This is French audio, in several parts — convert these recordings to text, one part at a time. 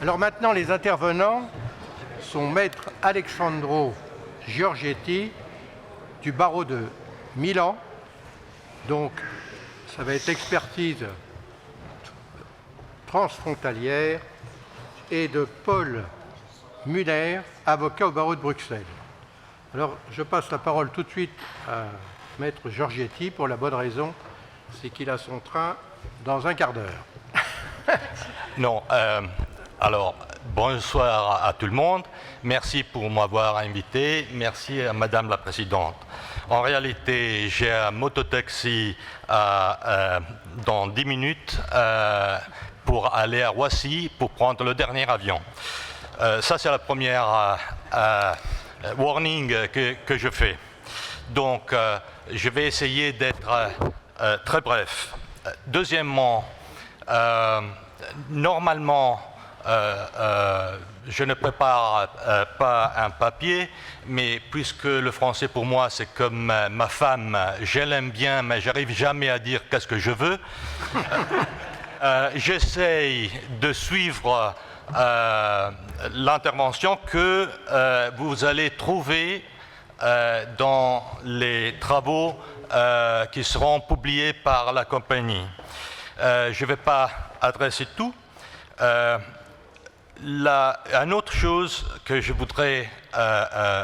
Alors maintenant, les intervenants sont Maître Alexandro Giorgetti du barreau de Milan. Donc, ça va être expertise transfrontalière, et de Paul Muller, avocat au barreau de Bruxelles. Alors, je passe la parole tout de suite à Maître Giorgetti pour la bonne raison, c'est qu'il a son train dans un quart d'heure. Non, alors, bonsoir à tout le monde. Merci pour m'avoir invité. Merci à Madame la Présidente. En réalité, j'ai un mototaxi dans 10 minutes pour aller à Roissy pour prendre le dernier avion. Ça, c'est la première warning que je fais. Donc, je vais essayer d'être très bref. Deuxièmement, normalement, je ne prépare pas un papier, mais puisque le français pour moi c'est comme ma femme, je l'aime bien, mais j'arrive jamais à dire qu'est-ce que je veux. J'essaye de suivre l'intervention que vous allez trouver dans les travaux qui seront publiés par la compagnie. Je ne vais pas adresser tout. Une autre chose que je voudrais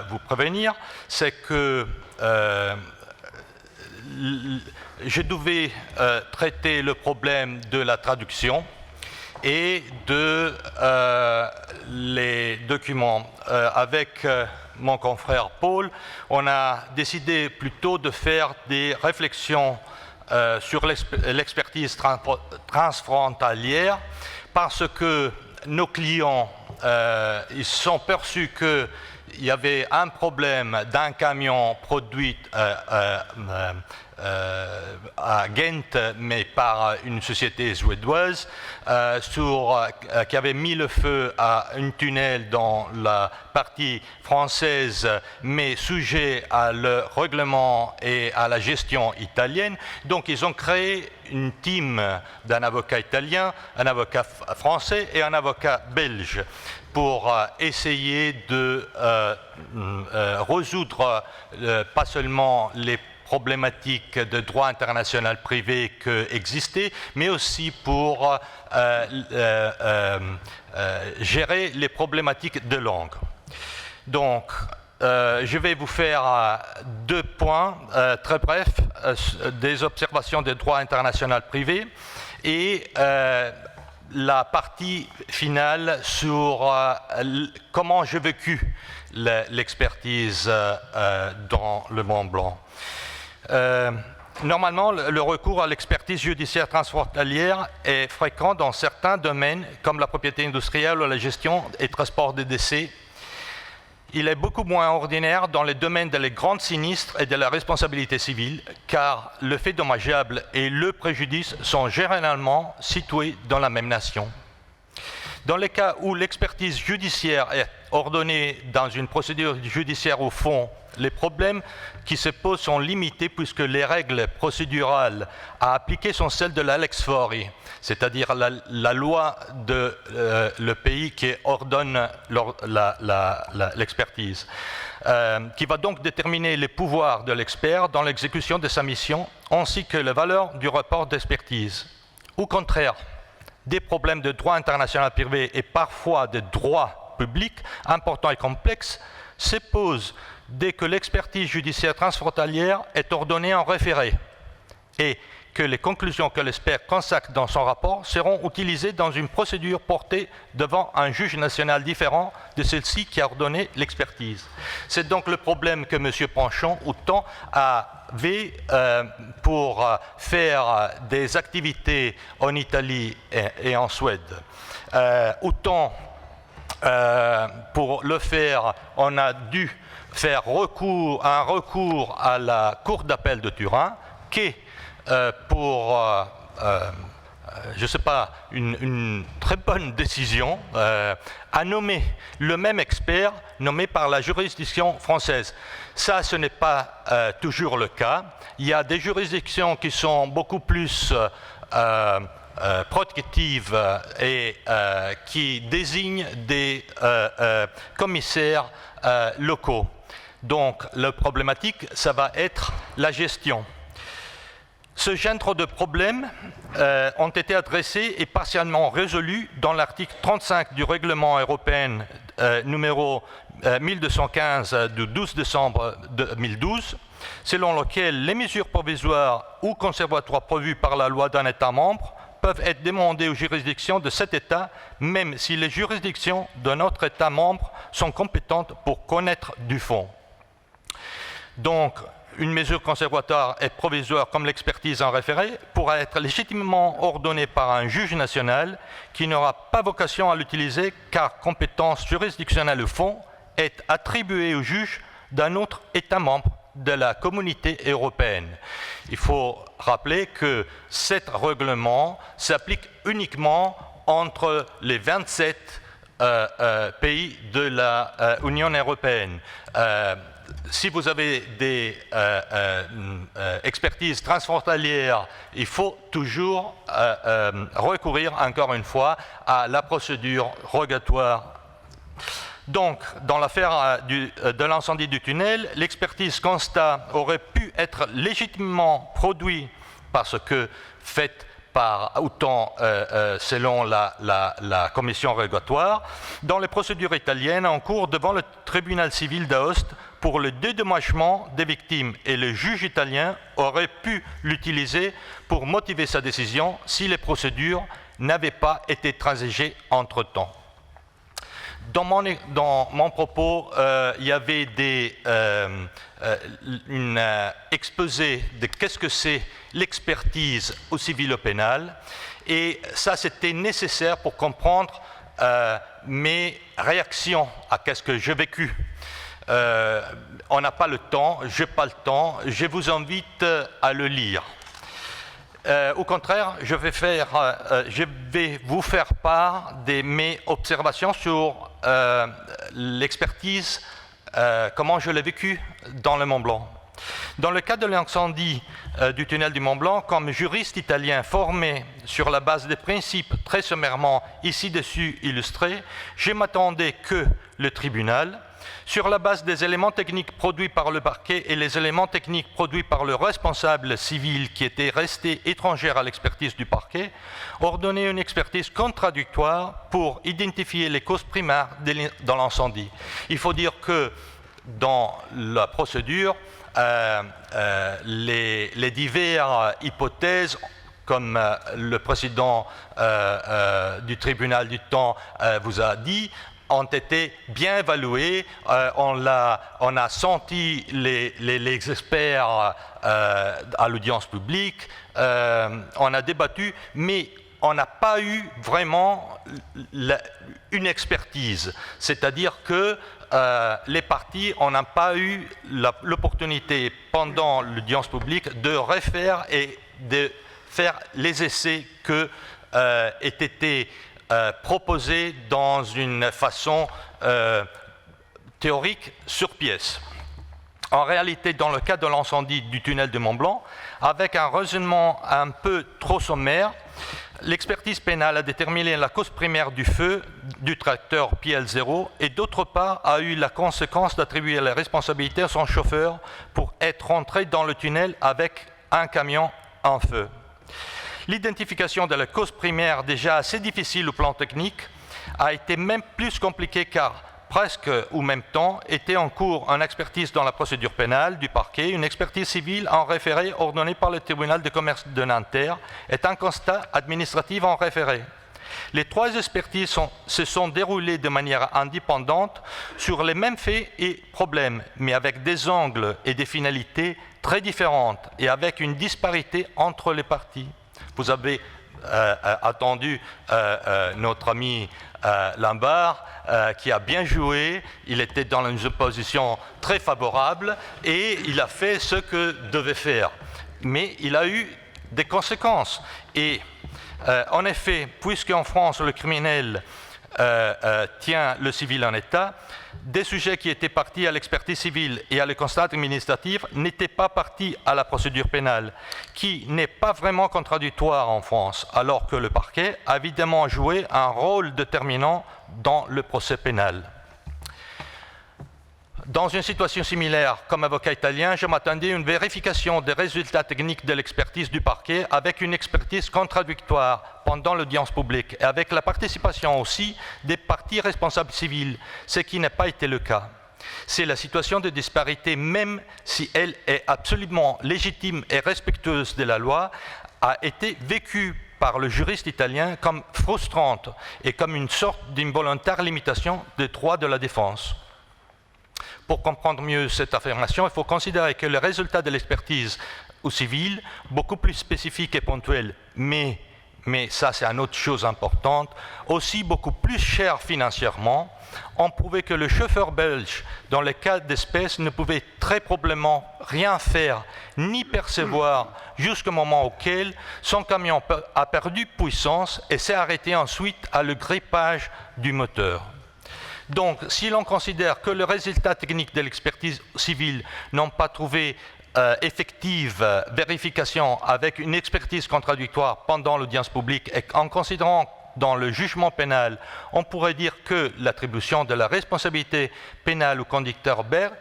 vous prévenir, c'est que je devais traiter le problème de la traduction et de les documents. Avec mon confrère Paul, on a décidé plutôt de faire des réflexions sur l'expertise transfrontalière parce que nos clients ils sont perçus qu'il y avait un problème d'un camion produit à Ghent, mais par une société suédoise, qui avait mis le feu à un tunnel dans la partie française, mais sujet à le règlement et à la gestion italienne. Donc, ils ont créé une team d'un avocat italien, un avocat français et un avocat belge pour essayer de résoudre pas seulement les problématiques de droit international privé qui existaient, mais aussi pour gérer les problématiques de langue. Donc, je vais vous faire 2 points très brefs, des observations de droit international privé et la partie finale sur comment j'ai vécu l'expertise dans le Mont Blanc. Normalement, le recours à l'expertise judiciaire transfrontalière est fréquent dans certains domaines, comme la propriété industrielle ou la gestion et transport des décès. Il est beaucoup moins ordinaire dans les domaines des grands sinistres et de la responsabilité civile, car le fait dommageable et le préjudice sont généralement situés dans la même nation. Dans les cas où l'expertise judiciaire est ordonnée dans une procédure judiciaire au fond, les problèmes qui se posent sont limités puisque les règles procédurales à appliquer sont celles de la lex fori, c'est-à-dire la loi de le pays qui ordonne l'expertise, qui va donc déterminer les pouvoirs de l'expert dans l'exécution de sa mission, ainsi que la valeur du rapport d'expertise. Au contraire, des problèmes de droit international privé et parfois de droit public importants et complexes se posent dès que l'expertise judiciaire transfrontalière est ordonnée en référé et que les conclusions que l'expert consacre dans son rapport seront utilisées dans une procédure portée devant un juge national différent de celle-ci qui a ordonné l'expertise. C'est donc le problème que M. Panchon autant avait pour faire des activités en Italie et en Suède. Autant pour le faire, on a dû faire un recours à la Cour d'appel de Turin, qui pour, je ne sais pas, une très bonne décision, a nommé le même expert nommé par la juridiction française. Ça, ce n'est pas toujours le cas. Il y a des juridictions qui sont beaucoup plus protective et qui désigne des commissaires locaux. Donc, la problématique, ça va être la gestion. Ce genre de problèmes ont été adressés et partiellement résolus dans l'article 35 du règlement européen numéro 1215 du 12 décembre 2012, selon lequel les mesures provisoires ou conservatoires prévues par la loi d'un État membre peuvent être demandées aux juridictions de cet État, même si les juridictions d'un autre État membre sont compétentes pour connaître du fond. Donc, une mesure conservatoire et provisoire comme l'expertise en référé pourra être légitimement ordonnée par un juge national qui n'aura pas vocation à l'utiliser car compétence juridictionnelle au fond est attribuée au juge d'un autre État membre de la communauté européenne. Il faut rappeler que ce règlement s'applique uniquement entre les 27 pays de l'Union européenne. Si vous avez des expertises transfrontalières, il faut toujours recourir encore une fois à la procédure rogatoire. Donc, dans l'affaire de l'incendie du tunnel, l'expertise constat aurait pu être légitimement produite parce que faite par autant selon la commission rogatoire dans les procédures italiennes en cours devant le tribunal civil d'Aoste pour le dédommagement des victimes et le juge italien aurait pu l'utiliser pour motiver sa décision si les procédures n'avaient pas été transigées entre-temps. Dans mon propos, il y avait une exposé de qu'est-ce que c'est l'expertise au civil au pénal, et ça c'était nécessaire pour comprendre mes réactions à qu'est-ce que j'ai vécu. On n'a pas le temps, je n'ai pas le temps, je vous invite à le lire. Au contraire, je vais vous faire part de mes observations sur l'expertise, comment je l'ai vécu dans le Mont Blanc. Dans le cas de l'incendie du tunnel du Mont Blanc, comme juriste italien formé sur la base des principes très sommairement ici-dessus illustrés, je m'attendais que le tribunal, sur la base des éléments techniques produits par le parquet et les éléments techniques produits par le responsable civil qui était resté étranger à l'expertise du parquet, ordonnait une expertise contradictoire pour identifier les causes primaires de l'incendie. Il faut dire que dans la procédure, les diverses hypothèses, comme le président du tribunal du temps vous a dit, ont été bien évalués. On a senti les experts à l'audience publique, on a débattu, mais on n'a pas eu vraiment une expertise. C'est-à-dire que les parties, on n'a pas eu l'opportunité pendant l'audience publique de refaire et de faire les essais qui étaient proposés dans une façon théorique sur pièce. En réalité, dans le cas de l'incendie du tunnel de Mont Blanc, avec un raisonnement un peu trop sommaire, l'expertise pénale a déterminé la cause primaire du feu du tracteur PL0 et d'autre part a eu la conséquence d'attribuer la responsabilité à son chauffeur pour être rentré dans le tunnel avec un camion en feu. L'identification de la cause primaire, déjà assez difficile au plan technique, a été même plus compliquée car, presque au même temps, était en cours une expertise dans la procédure pénale du parquet, une expertise civile en référé ordonnée par le tribunal de commerce de Nanterre et un constat administratif en référé. Les trois expertises se sont déroulées de manière indépendante sur les mêmes faits et problèmes, mais avec des angles et des finalités très différentes et avec une disparité entre les parties. Vous avez attendu notre ami Lambert qui a bien joué, il était dans une position très favorable et il a fait ce que devait faire. Mais il a eu des conséquences. Et en effet, puisqu'en France le criminel tient le civil en état, des sujets qui étaient partis à l'expertise civile et à le constat administratif n'étaient pas partis à la procédure pénale, qui n'est pas vraiment contradictoire en France, alors que le parquet a évidemment joué un rôle déterminant dans le procès pénal. Dans une situation similaire, comme avocat italien, je m'attendais à une vérification des résultats techniques de l'expertise du parquet avec une expertise contradictoire pendant l'audience publique et avec la participation aussi des parties responsables civiles, ce qui n'a pas été le cas. C'est la situation de disparité, même si elle est absolument légitime et respectueuse de la loi, a été vécue par le juriste italien comme frustrante et comme une sorte d'involontaire limitation des droits de la défense. Pour comprendre mieux cette affirmation, il faut considérer que le résultat de l'expertise au civil, beaucoup plus spécifique et ponctuel, mais ça c'est une autre chose importante, aussi beaucoup plus cher financièrement, ont prouvé que le chauffeur belge, dans le cas d'espèce, ne pouvait très probablement rien faire ni percevoir jusqu'au moment auquel son camion a perdu puissance et s'est arrêté ensuite à le grippage du moteur. Donc, si l'on considère que les résultats techniques de l'expertise civile n'ont pas trouvé effective vérification avec une expertise contradictoire pendant l'audience publique et en considérant dans le jugement pénal, on pourrait dire que l'attribution de la responsabilité pénale au conducteur Berg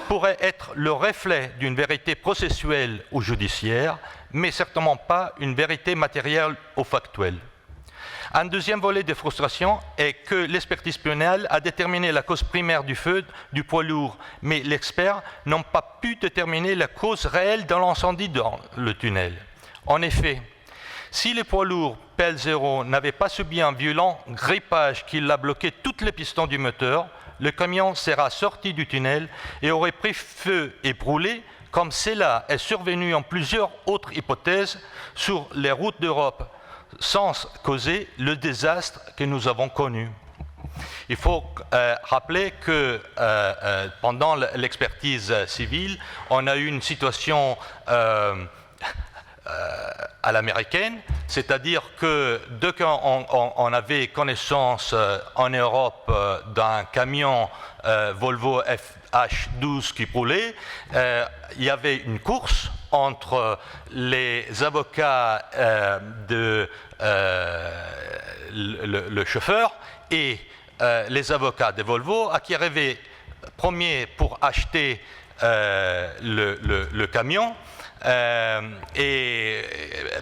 pourrait être le reflet d'une vérité processuelle ou judiciaire, mais certainement pas une vérité matérielle ou factuelle. Un deuxième volet de frustration est que l'expertise pénale a déterminé la cause primaire du feu du poids lourd, mais les experts n'ont pas pu déterminer la cause réelle de l'incendie dans le tunnel. En effet, si le poids lourd PL0 n'avait pas subi un violent grippage qui l'a bloqué toutes les pistons du moteur, le camion sera sorti du tunnel et aurait pris feu et brûlé, comme cela est survenu en plusieurs autres hypothèses sur les routes d'Europe, sans causer le désastre que nous avons connu. Il faut rappeler que pendant l'expertise civile, on a eu une situation à l'américaine, c'est-à-dire que dès qu'on avait connaissance en Europe d'un camion Volvo FH12 qui brûlait, il y avait une course entre les avocats le chauffeur et les avocats de Volvo qui arrivaient premiers pour acheter le camion et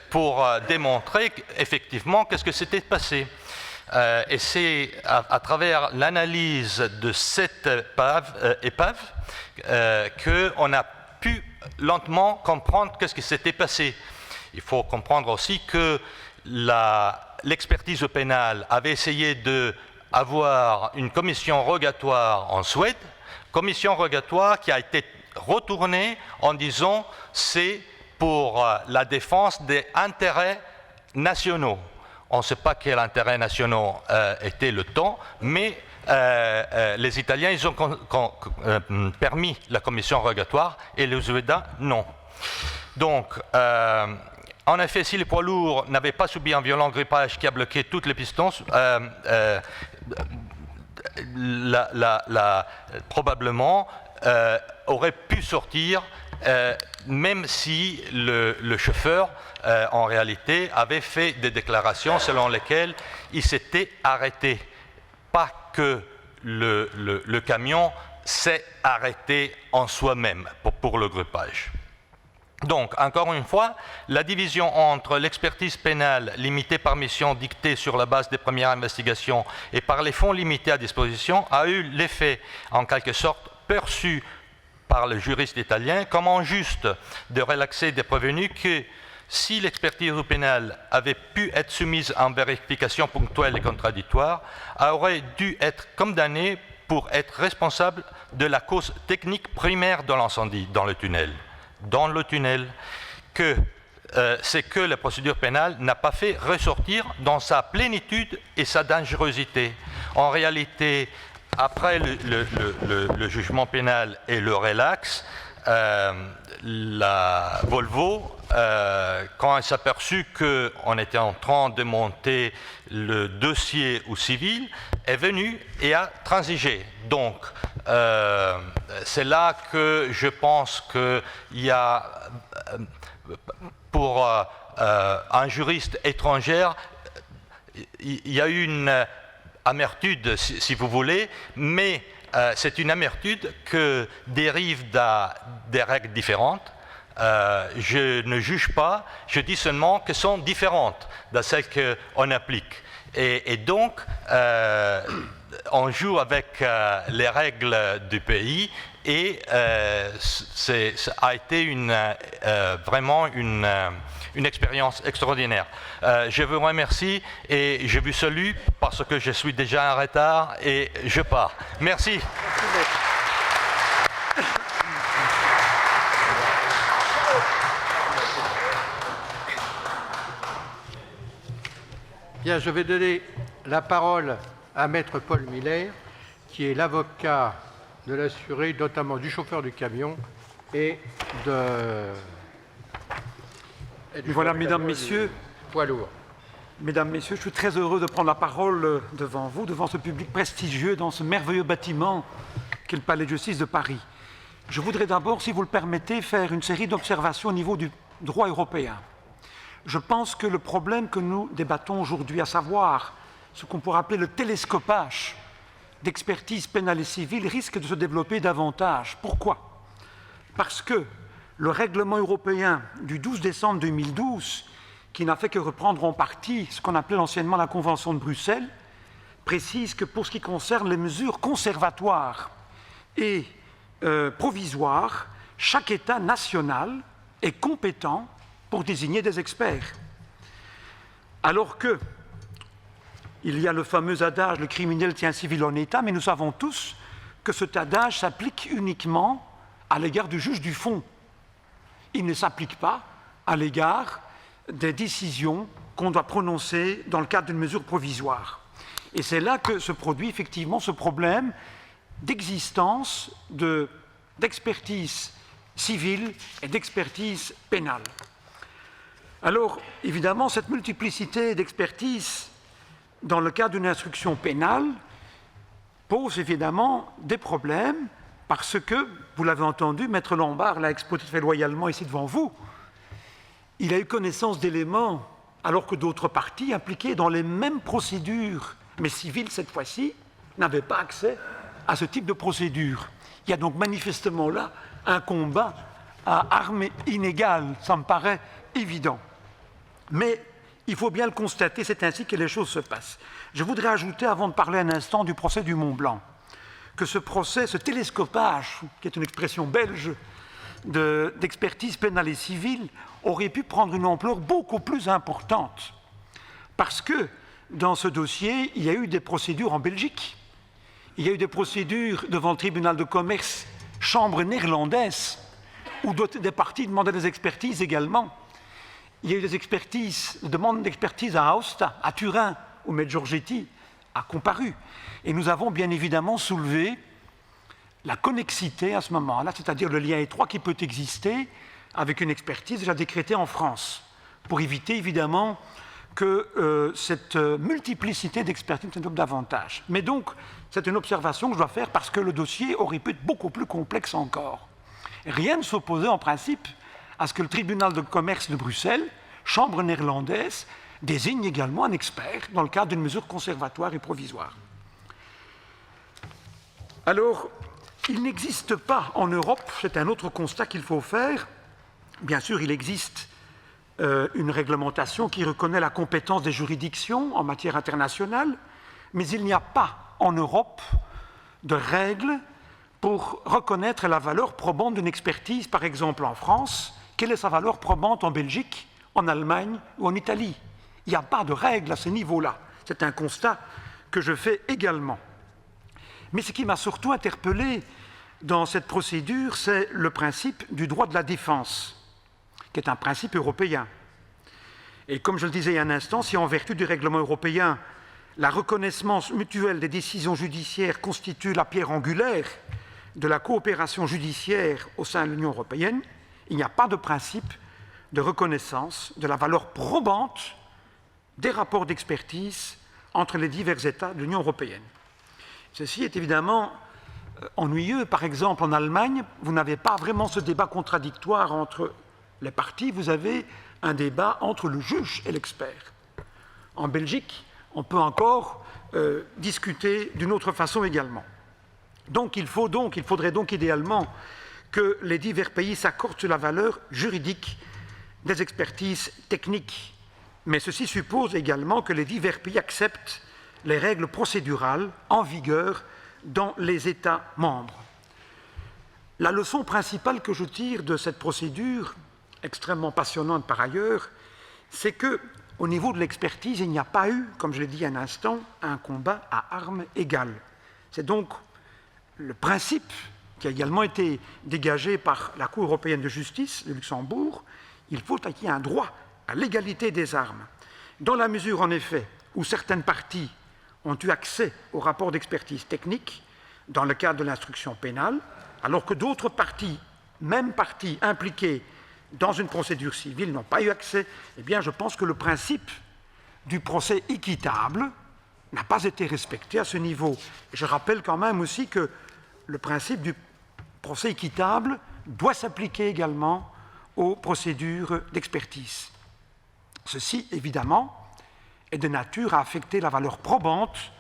pour démontrer effectivement qu'est-ce que s'était passé. Et c'est à travers l'analyse de cette épave qu'on a pu lentement comprendre qu'est-ce qui s'était passé. Il faut comprendre aussi que l'expertise pénale avait essayé d'avoir une commission rogatoire en Suède, commission rogatoire qui a été retournée en disant c'est pour la défense des intérêts nationaux. On ne sait pas quels intérêts nationaux était le temps, mais les Italiens ils ont permis la commission rogatoire et les Suédois non. Donc, en effet, si le poids lourd n'avait pas subi un violent grippage qui a bloqué toutes les pistons, probablement aurait pu sortir, même si le chauffeur, en réalité, avait fait des déclarations selon lesquelles il s'était arrêté. Pas que le camion s'est arrêté en soi-même pour le grippage. Donc, encore une fois, la division entre l'expertise pénale limitée par mission dictée sur la base des premières investigations et par les fonds limités à disposition a eu l'effet, en quelque sorte, perçu par le juriste italien comme injuste de relaxer des prévenus que, si l'expertise pénale avait pu être soumise à une vérification ponctuelle et contradictoire, aurait dû être condamnée pour être responsable de la cause technique primaire de l'incendie dans le tunnel. Dans le tunnel, c'est que la procédure pénale n'a pas fait ressortir dans sa plénitude et sa dangerosité. En réalité, après le jugement pénal et le relax, la Volvo, quand elle s'est aperçue qu'on était en train de monter le dossier au civil, est venue et a transigé. Donc, c'est là que je pense qu'il y a, pour un juriste étranger, il y a une amertume, si vous voulez, mais c'est une amertume qui dérive des règles différentes. Je ne juge pas, je dis seulement qu'elles sont différentes de celles qu'on applique. Et donc, on joue avec les règles du pays et ça a été vraiment une expérience extraordinaire. Je vous remercie et je vous salue parce que je suis déjà en retard et je pars. Merci. Bien, je vais donner la parole à Maître Paul Miller, qui est l'avocat de l'assuré, notamment du chauffeur du camion et voilà, mesdames, messieurs, poids lourd. Mesdames, Messieurs, je suis très heureux de prendre la parole devant vous, devant ce public prestigieux, dans ce merveilleux bâtiment qu'est le Palais de Justice de Paris. Je voudrais d'abord, si vous le permettez, faire une série d'observations au niveau du droit européen. Je pense que le problème que nous débattons aujourd'hui, à savoir ce qu'on pourrait appeler le télescopage d'expertise pénale et civile, risque de se développer davantage. Pourquoi? Parce que le règlement européen du 12 décembre 2012, qui n'a fait que reprendre en partie ce qu'on appelait anciennement la Convention de Bruxelles, précise que pour ce qui concerne les mesures conservatoires et provisoires, chaque État national est compétent pour désigner des experts. Alors que il y a le fameux adage « le criminel tient civil en État », mais nous savons tous que cet adage s'applique uniquement à l'égard du juge du fond. Il ne s'applique pas à l'égard des décisions qu'on doit prononcer dans le cadre d'une mesure provisoire. Et c'est là que se produit effectivement ce problème d'existence d'expertise civile et d'expertise pénale. Alors, évidemment, cette multiplicité d'expertise dans le cadre d'une instruction pénale pose évidemment des problèmes parce que, vous l'avez entendu, Maître Lombard l'a exposé très loyalement ici devant vous, il a eu connaissance d'éléments alors que d'autres parties impliquées dans les mêmes procédures, mais civiles cette fois-ci, n'avaient pas accès à ce type de procédure. Il y a donc manifestement là un combat à armes inégales, ça me paraît évident. Mais il faut bien le constater, c'est ainsi que les choses se passent. Je voudrais ajouter, avant de parler un instant du procès du Mont-Blanc, que ce procès, ce télescopage, qui est une expression belge d'expertise pénale et civile, aurait pu prendre une ampleur beaucoup plus importante. Parce que dans ce dossier, il y a eu des procédures en Belgique, il y a eu des procédures devant le tribunal de commerce, chambre néerlandaise, où des parties demandaient des expertises également. Il y a eu des expertises, des demandes d'expertise à Aosta, à Turin, où M. Giorgetti a comparu. Et nous avons bien évidemment soulevé la connexité à ce moment-là, c'est-à-dire le lien étroit qui peut exister avec une expertise déjà décrétée en France, pour éviter évidemment que cette multiplicité d'expertises se développe davantage. Mais donc, c'est une observation que je dois faire parce que le dossier aurait pu être beaucoup plus complexe encore. Rien ne s'opposait en principe à ce que le tribunal de commerce de Bruxelles, chambre néerlandaise, désigne également un expert dans le cadre d'une mesure conservatoire et provisoire. Alors, il n'existe pas en Europe, c'est un autre constat qu'il faut faire. Bien sûr, il existe une réglementation qui reconnaît la compétence des juridictions en matière internationale, mais il n'y a pas en Europe de règles pour reconnaître la valeur probante d'une expertise, par exemple en France. Quelle est sa valeur probante en Belgique, en Allemagne ou en Italie? Il n'y a pas de règles à ce niveau-là. C'est un constat que je fais également. Mais ce qui m'a surtout interpellé dans cette procédure, c'est le principe du droit de la défense, qui est un principe européen. Et comme je le disais il y a un instant, si en vertu du règlement européen, la reconnaissance mutuelle des décisions judiciaires constitue la pierre angulaire de la coopération judiciaire au sein de l'Union européenne, il n'y a pas de principe de reconnaissance de la valeur probante des rapports d'expertise entre les divers États de l'Union européenne. Ceci est évidemment ennuyeux. Par exemple, en Allemagne, vous n'avez pas vraiment ce débat contradictoire entre les parties, vous avez un débat entre le juge et l'expert. En Belgique, on peut encore discuter d'une autre façon également. Donc il faudrait donc idéalement que les divers pays s'accordent sur la valeur juridique des expertises techniques. Mais ceci suppose également que les divers pays acceptent les règles procédurales en vigueur dans les États membres. La leçon principale que je tire de cette procédure, extrêmement passionnante par ailleurs, c'est qu'au niveau de l'expertise, il n'y a pas eu, comme je l'ai dit un instant, un combat à armes égales. C'est donc le principe qui a également été dégagé par la Cour européenne de justice de Luxembourg. Il faut qu'il y ait un droit à l'égalité des armes. Dans la mesure, en effet, où certaines parties ont eu accès aux rapports d'expertise technique dans le cadre de l'instruction pénale, alors que d'autres parties, mêmes parties impliquées dans une procédure civile, n'ont pas eu accès, eh bien, je pense que le principe du procès équitable n'a pas été respecté à ce niveau. Et je rappelle quand même aussi que le principe du procès équitable doit s'appliquer également aux procédures d'expertise. Ceci, évidemment, est de nature à affecter la valeur probante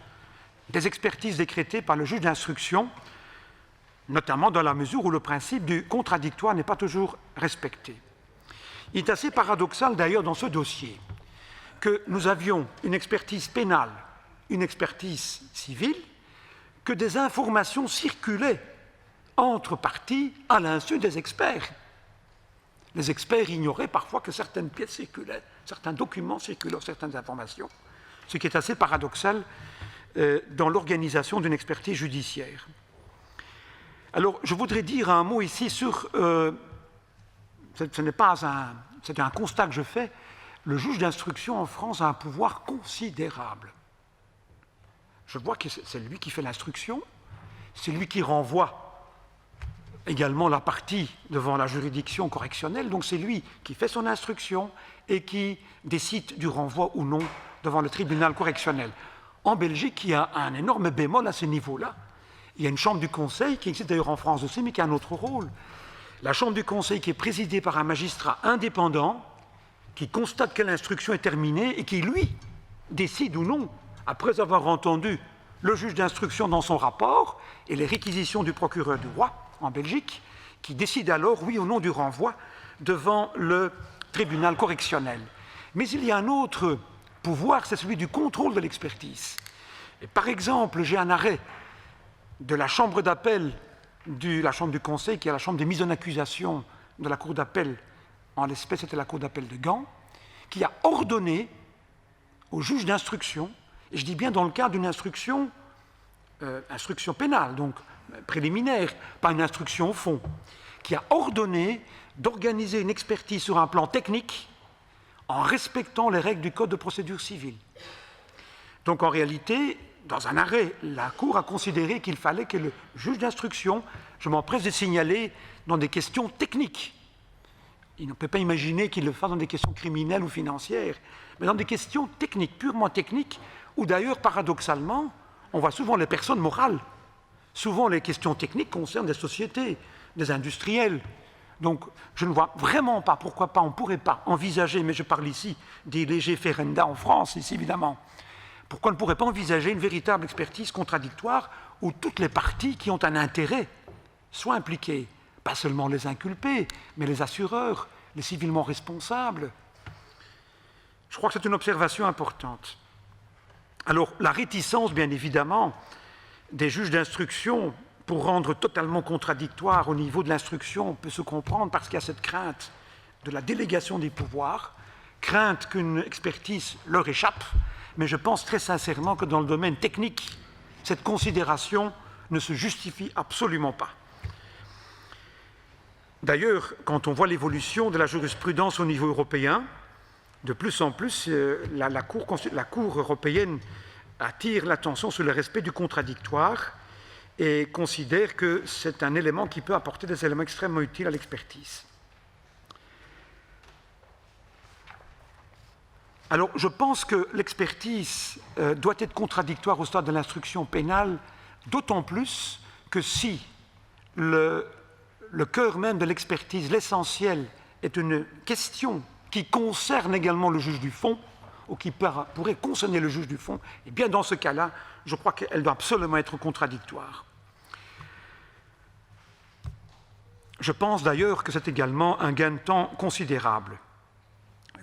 des expertises décrétées par le juge d'instruction, notamment dans la mesure où le principe du contradictoire n'est pas toujours respecté. Il est assez paradoxal d'ailleurs dans ce dossier que nous avions une expertise pénale, une expertise civile, que des informations circulaient entre parties à l'insu des experts. Les experts ignoraient parfois que certaines pièces circulaient, certains documents circulaient, certaines informations, ce qui est assez paradoxal dans l'organisation d'une expertise judiciaire. Alors, je voudrais dire un mot ici sur... c'est un constat que je fais. Le juge d'instruction en France a un pouvoir considérable. Je vois que c'est lui qui fait l'instruction, c'est lui qui renvoie également la partie devant la juridiction correctionnelle, donc c'est lui qui fait son instruction et qui décide du renvoi ou non devant le tribunal correctionnel. En Belgique, il y a un énorme bémol à ce niveau-là. Il y a une chambre du conseil, qui existe d'ailleurs en France aussi, mais qui a un autre rôle. La chambre du conseil qui est présidée par un magistrat indépendant, qui constate que l'instruction est terminée et qui, lui, décide ou non, après avoir entendu le juge d'instruction dans son rapport et les réquisitions du procureur du roi en Belgique, qui décide alors, oui ou non, du renvoi devant le tribunal correctionnel. Mais il y a un autre pouvoir, c'est celui du contrôle de l'expertise. Et par exemple, j'ai un arrêt de la chambre d'appel, la chambre du conseil, qui est la chambre des mises en accusation de la cour d'appel, en l'espèce c'était la cour d'appel de Gand, qui a ordonné au juge d'instruction, et je dis bien dans le cadre d'une instruction pénale, donc préliminaire, pas une instruction au fond, qui a ordonné d'organiser une expertise sur un plan technique en respectant les règles du Code de procédure civile. Donc en réalité, dans un arrêt, la Cour a considéré qu'il fallait que le juge d'instruction, je m'empresse de signaler, dans des questions techniques. Il ne peut pas imaginer qu'il le fasse dans des questions criminelles ou financières, mais dans des questions techniques, purement techniques, où d'ailleurs, paradoxalement, on voit souvent les personnes morales. Souvent, les questions techniques concernent des sociétés, des industriels. Donc, je ne vois vraiment pas, pourquoi pas, on ne pourrait pas envisager, mais je parle ici des légers ferenda en France, ici évidemment, pourquoi on ne pourrait pas envisager une véritable expertise contradictoire où toutes les parties qui ont un intérêt soient impliquées, pas seulement les inculpés, mais les assureurs, les civilement responsables. Je crois que c'est une observation importante. Alors, la réticence, bien évidemment, des juges d'instruction pour rendre totalement contradictoire au niveau de l'instruction peut se comprendre parce qu'il y a cette crainte de la délégation des pouvoirs, crainte qu'une expertise leur échappe, mais je pense très sincèrement que dans le domaine technique, cette considération ne se justifie absolument pas. D'ailleurs, quand on voit l'évolution de la jurisprudence au niveau européen, de plus en plus, la Cour européenne attire l'attention sur le respect du contradictoire et considère que c'est un élément qui peut apporter des éléments extrêmement utiles à l'expertise. Alors, je pense que l'expertise doit être contradictoire au stade de l'instruction pénale, d'autant plus que si le cœur même de l'expertise, l'essentiel, est une question qui concerne également le juge du fond, ou qui pourrait concerner le juge du fond, et bien dans ce cas-là, je crois qu'elle doit absolument être contradictoire. Je pense d'ailleurs que c'est également un gain de temps considérable.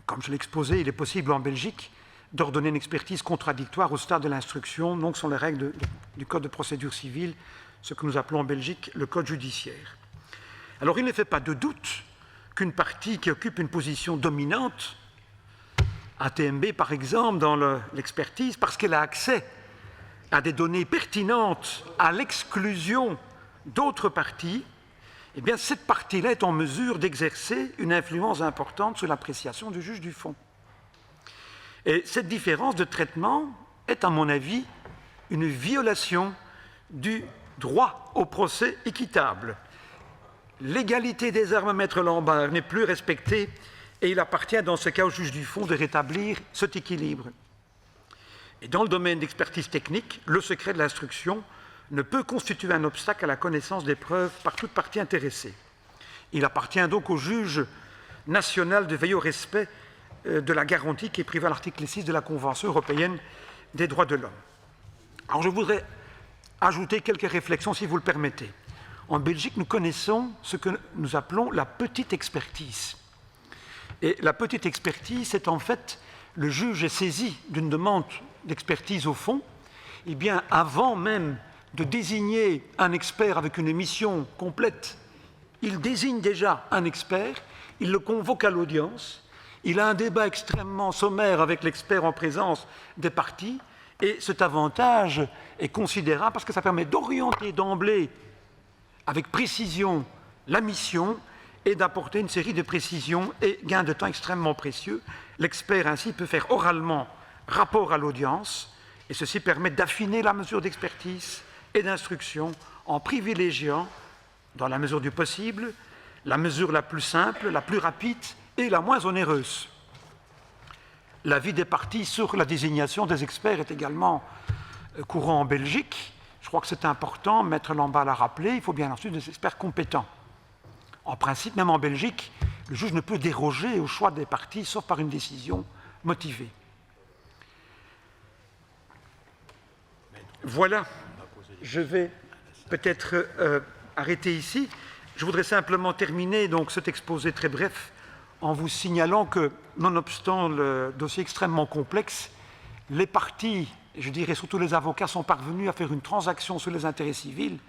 Comme je l'ai exposé, il est possible en Belgique d'ordonner une expertise contradictoire au stade de l'instruction, donc sont les règles du Code de procédure civile, ce que nous appelons en Belgique le Code judiciaire. Alors il ne fait pas de doute qu'une partie qui occupe une position dominante, ATMB par exemple, dans l'expertise, parce qu'elle a accès à des données pertinentes à l'exclusion d'autres parties, eh bien cette partie-là est en mesure d'exercer une influence importante sur l'appréciation du juge du fond. Et cette différence de traitement est, à mon avis, une violation du droit au procès équitable. L'égalité des armes, maître Lambert, n'est plus respectée et il appartient dans ce cas au juge du fond de rétablir cet équilibre. Et dans le domaine d'expertise technique, le secret de l'instruction ne peut constituer un obstacle à la connaissance des preuves par toute partie intéressée. Il appartient donc au juge national de veiller au respect de la garantie qui est prévue à l'article 6 de la Convention européenne des droits de l'homme. Alors je voudrais ajouter quelques réflexions, si vous le permettez. En Belgique, nous connaissons ce que nous appelons la petite expertise. Et la petite expertise, c'est en fait le juge est saisi d'une demande d'expertise au fond, et bien avant même de désigner un expert avec une mission complète, il désigne déjà un expert, il le convoque à l'audience, il a un débat extrêmement sommaire avec l'expert en présence des parties, et cet avantage est considérable parce que ça permet d'orienter d'emblée avec précision la mission et d'apporter une série de précisions et gains de temps extrêmement précieux. L'expert ainsi peut faire oralement rapport à l'audience, et ceci permet d'affiner la mesure d'expertise et d'instruction en privilégiant, dans la mesure du possible, la mesure la plus simple, la plus rapide et la moins onéreuse. L'avis des parties sur la désignation des experts est également courant en Belgique. Je crois que c'est important, Maître Lambert l'a rappelé, il faut bien ensuite des experts compétents. En principe, même en Belgique, le juge ne peut déroger au choix des parties, sauf par une décision motivée. Voilà. Je vais peut-être arrêter ici. Je voudrais simplement terminer donc, cet exposé très bref en vous signalant que, nonobstant le dossier extrêmement complexe, les parties, et je dirais surtout les avocats, sont parvenus à faire une transaction sur les intérêts civils.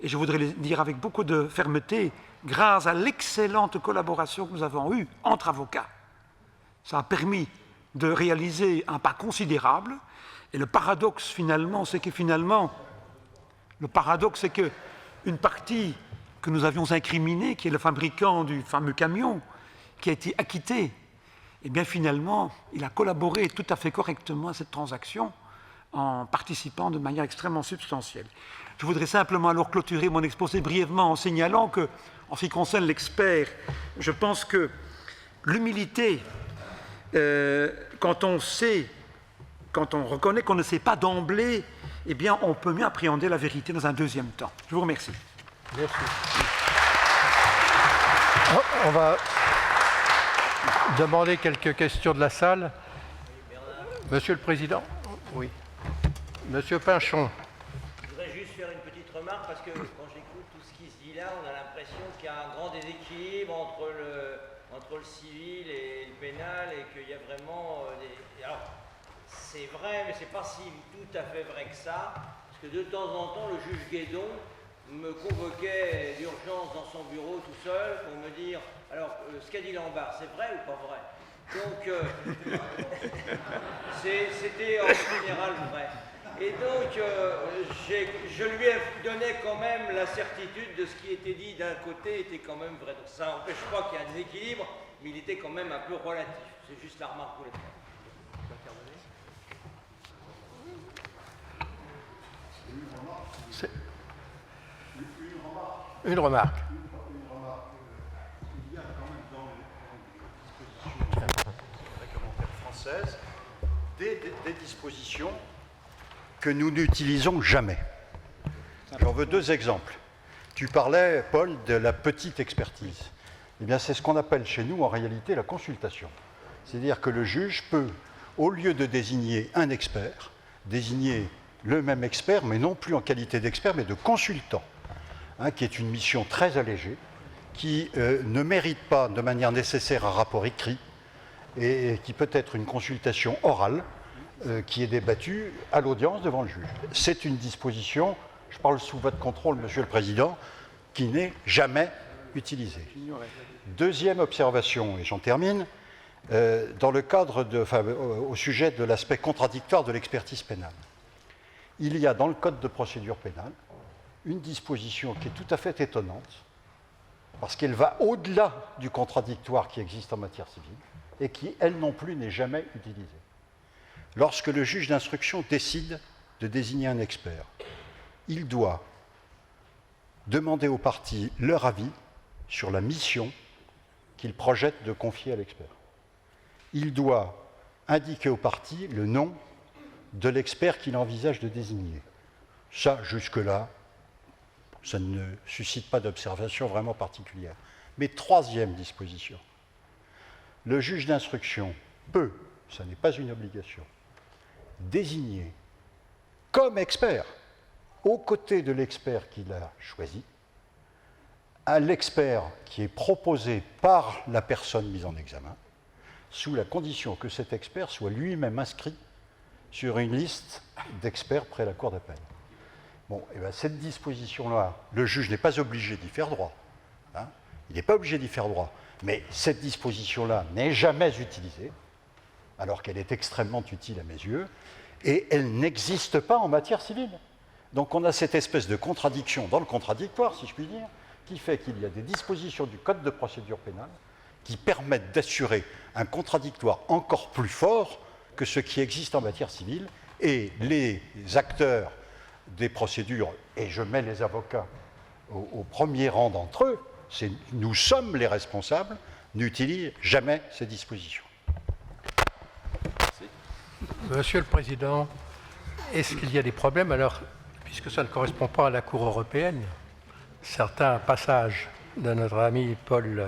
Et je voudrais le dire avec beaucoup de fermeté, grâce à l'excellente collaboration que nous avons eue entre avocats. Ça a permis de réaliser un pas considérable. Et le paradoxe, finalement, c'est que une partie que nous avions incriminée, qui est le fabricant du fameux camion, qui a été acquitté, eh bien finalement, il a collaboré tout à fait correctement à cette transaction en participant de manière extrêmement substantielle. Je voudrais simplement alors clôturer mon exposé brièvement en signalant que, en ce qui concerne l'expert, je pense que l'humilité, quand on reconnaît qu'on ne sait pas d'emblée, eh bien, on peut mieux appréhender la vérité dans un deuxième temps. Je vous remercie. Merci. On va demander quelques questions de la salle. Monsieur le Président. Oui. Monsieur Pinchon. Je voudrais juste faire une petite remarque parce que quand j'écoute tout ce qui se dit là, on a l'impression qu'il y a un grand déséquilibre entre le civil et le pénal et qu'il y a vraiment des... Alors, c'est vrai, mais c'est pas si tout à fait vrai que ça, parce que de temps en temps, le juge Guédon me convoquait d'urgence dans son bureau tout seul pour me dire « Alors, ce qu'a dit Lambert, c'est vrai ou pas vrai ?» Donc, c'était en général vrai. Et donc, je lui ai donné quand même la certitude de ce qui était dit d'un côté était quand même vrai. Donc, ça n'empêche pas qu'il y a un déséquilibre, mais il était quand même un peu relatif. C'est juste la remarque pour les faire. Une remarque. Il y a quand même dans les dispositions réglementaires françaises des dispositions que nous n'utilisons jamais. J'en veux 2 exemples. Tu parlais, Paul, de la petite expertise. Eh bien, c'est ce qu'on appelle chez nous, en réalité, la consultation. C'est-à-dire que le juge peut, au lieu de désigner un expert, désigner le même expert, mais non plus en qualité d'expert, mais de consultant, qui est une mission très allégée, qui ne mérite pas de manière nécessaire un rapport écrit, et qui peut être une consultation orale, qui est débattue à l'audience devant le juge. C'est une disposition, je parle sous votre contrôle, Monsieur le Président, qui n'est jamais utilisée. Deuxième observation, et j'en termine, dans le cadre au sujet de l'aspect contradictoire de l'expertise pénale. Il y a dans le Code de procédure pénale une disposition qui est tout à fait étonnante, parce qu'elle va au-delà du contradictoire qui existe en matière civile, et qui, elle non plus, n'est jamais utilisée. Lorsque le juge d'instruction décide de désigner un expert, il doit demander aux parties leur avis sur la mission qu'il projette de confier à l'expert. Il doit indiquer aux parties le nom de l'expert qu'il envisage de désigner. Ça, jusque-là, ça ne suscite pas d'observation vraiment particulière. Mais troisième disposition, le juge d'instruction peut, ça n'est pas une obligation, désigner comme expert, aux côtés de l'expert qu'il a choisi, à l'expert qui est proposé par la personne mise en examen, sous la condition que cet expert soit lui-même inscrit sur une liste d'experts près la cour d'appel. Bon, et bien cette disposition-là, le juge n'est pas obligé d'y faire droit. Il n'est pas obligé d'y faire droit. Mais cette disposition-là n'est jamais utilisée, alors qu'elle est extrêmement utile à mes yeux, et elle n'existe pas en matière civile. Donc on a cette espèce de contradiction dans le contradictoire, si je puis dire, qui fait qu'il y a des dispositions du Code de procédure pénale qui permettent d'assurer un contradictoire encore plus fort que ce qui existe en matière civile, et les acteurs des procédures, et je mets les avocats au premier rang d'entre eux, nous sommes les responsables, n'utilisent jamais ces dispositions. Monsieur le Président, est-ce qu'il y a des problèmes alors, puisque ça ne correspond pas à la Cour européenne, certains passages de notre ami Paul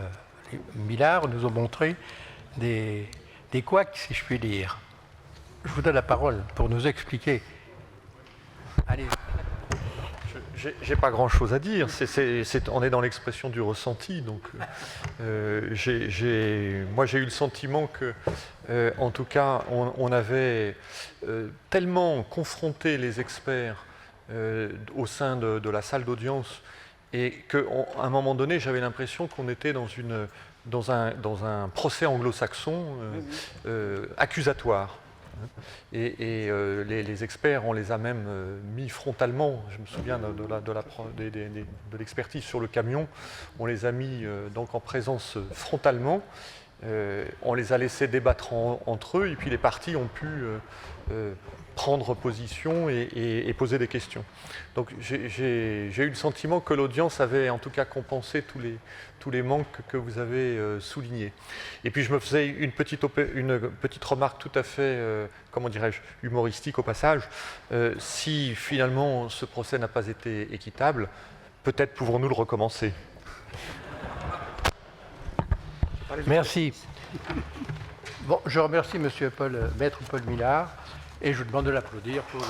Millard nous ont montré des couacs, si je puis dire. Je vous donne la parole pour nous expliquer. Allez. J'ai pas grand-chose à dire. On est dans l'expression du ressenti. Donc, moi, j'ai eu le sentiment que, en tout cas, on avait tellement confronté les experts au sein de la salle d'audience, et qu'à un moment donné, j'avais l'impression qu'on était dans un procès anglo-saxon accusatoire. Et les experts, on les a même mis frontalement. Je me souviens de l'expertise sur le camion. On les a mis donc en présence frontalement. On les a laissés débattre entre eux, et puis les parties ont pu prendre position et poser des questions. Donc j'ai eu le sentiment que l'audience avait en tout cas compensé tous les manques que vous avez soulignés. Et puis je me faisais une petite remarque tout à fait, comment dirais-je, humoristique au passage. Si finalement ce procès n'a pas été équitable, peut-être pouvons-nous le recommencer. Merci. Bon, je remercie Maître Paul Millard, et je vous demande de l'applaudir pour le...